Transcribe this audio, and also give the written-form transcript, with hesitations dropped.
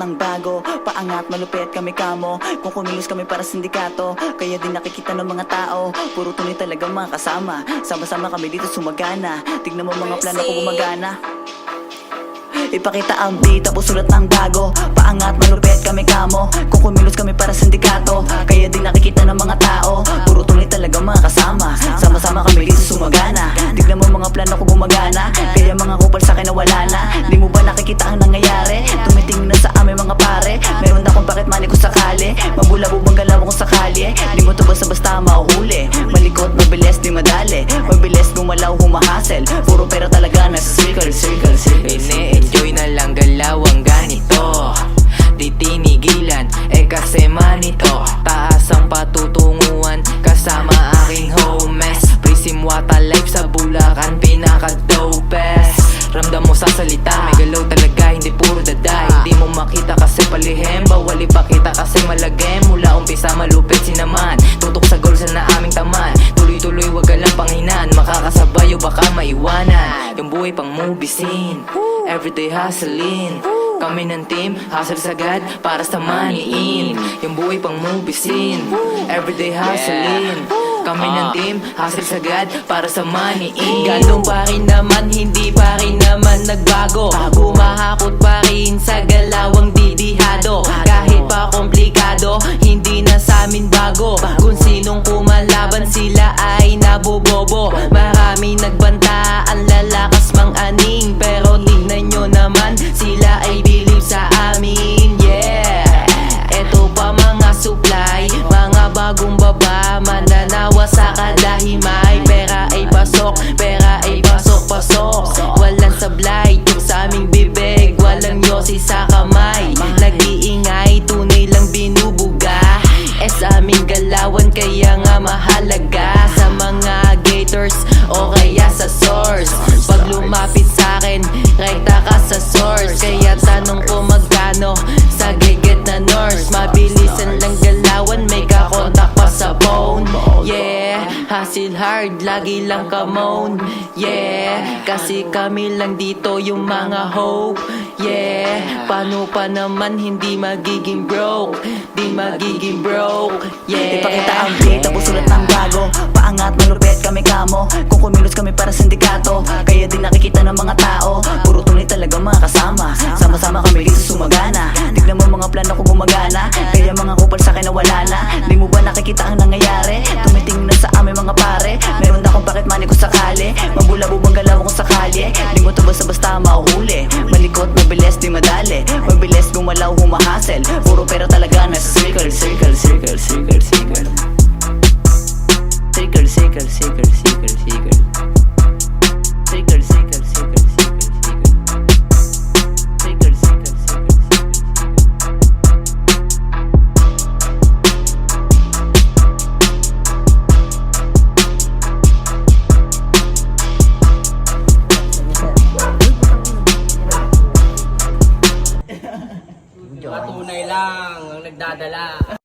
ng bago, paangat malupit kami kamo. Kung kumilos kami para sindikato, kaya din nakikita ng mga tao. Puro tunay talaga mga kasama, sama-sama kami dito sumagana. Tignan mo mga plano ko gumagana. Ipakita ang beat, tapos sulat ng bago, paangat malupit kami kamo. Kung kumilos kami para sindikato, kaya din nakikita ng mga tao. Puro tunay talaga mga kasama, sama-sama kami dito sumagana. Tignan mo mga plano ko gumagana, kaya mga kupal sa'kin na wala na. Di mo ba nakikita ang nangyayari? Tumitingin na sa amin mga pare. Meron akong pocket money kung sakali, mabulabog ang galaw kung sakali. Di mo to basta-basta mahuhuli, malikot, mabilis, di madali. Mabilis, gumalaw, humahasel. Puro pera talaga nasa circle, circle, circle. Ine-enjoy na lang galaw ang ganito, di tinigilan, kasi manito. Taas ang patutunguhan, kasama aking homies. Prisimwata life sa Bulacan, pinaka-dopest. Ramdam mo sa salita, may galaw talaga, hindi puro daday. Hindi mo makita kasi palihim, bawal ipakita kasi malagim. Mula umpisa malupit sinaman, tutok sa goal na aming taman. Tuloy-tuloy wag ka lang panghinaan, makakasabay o baka maiwanan. Yung buhay pang movie scene, everyday hustling. Kami ng team, hustle sagad para sa money in. Yung buhay pang movie scene, everyday hustling. Kami ng team, hustle sagad para sa money in. Ganun pa rin naman, hindi pa rin naman nagbago. Humahakot pa rin sa galawang didihado. Kahit pa komplikado, hindi na sa amin bago. Kung sinong kumalaban sila ay nabobobo. Marami nagbanta, ang lalakas mang aning. Pero tignan nyo naman, sila ay believe sa amin. Yeah, eto pa mga supply, mga bagong baba, mananawa sa kadahimay. Pera ay pasok, pera ay pasok-pasok. Walang sablay, yung sa aming bibig, walang yosi sa kamay. Nag-iingay, tunay lang binubuga. Sa aming galawan, kaya nga mahalaga. Sa mga gators, o kaya sa source. Pag lumapit sa'kin, rekta ka sa source. Kaya tanong ko magkano sa giget na nurse. Mabilisan lang galawan, may kakontak pa sa phone. Yeah, hustle hard, lagi lang kamon. Yeah, kasi kami lang dito yung mga hope. Yeah, paano pa naman hindi magiging broke? Di magiging broke. Yeah, ipakita ang beat, tapos sulat ng bago, paangat malupit kami kamo. Kung kumilos kami para sindikato, kaya din nakikita ng mga tao. Puro tunay talaga mga kasama, sama-sama kami dito sumagana. Tignan mo mga plano ko gumagana, kaya mga kupal sa'kin na wala na. Di mo ba nakikita ang nangyayari? Tumitingin na sa amin mga pare. Meron akong pocket money kung sakali, mabulabog ang galaw kung sakali. Di mo to basta-basta mahuhuli, malikot, mabilis, di madali. Mabilis, gumalaw, humahasel. Puro pera talaga nasa circle, circle, circle, circle, circle. Circle, circle, circle, circle, circle. Circle, circle, circle, circle, circle. Circle, circle, circle, circle. Tunay lang ang nagdadala.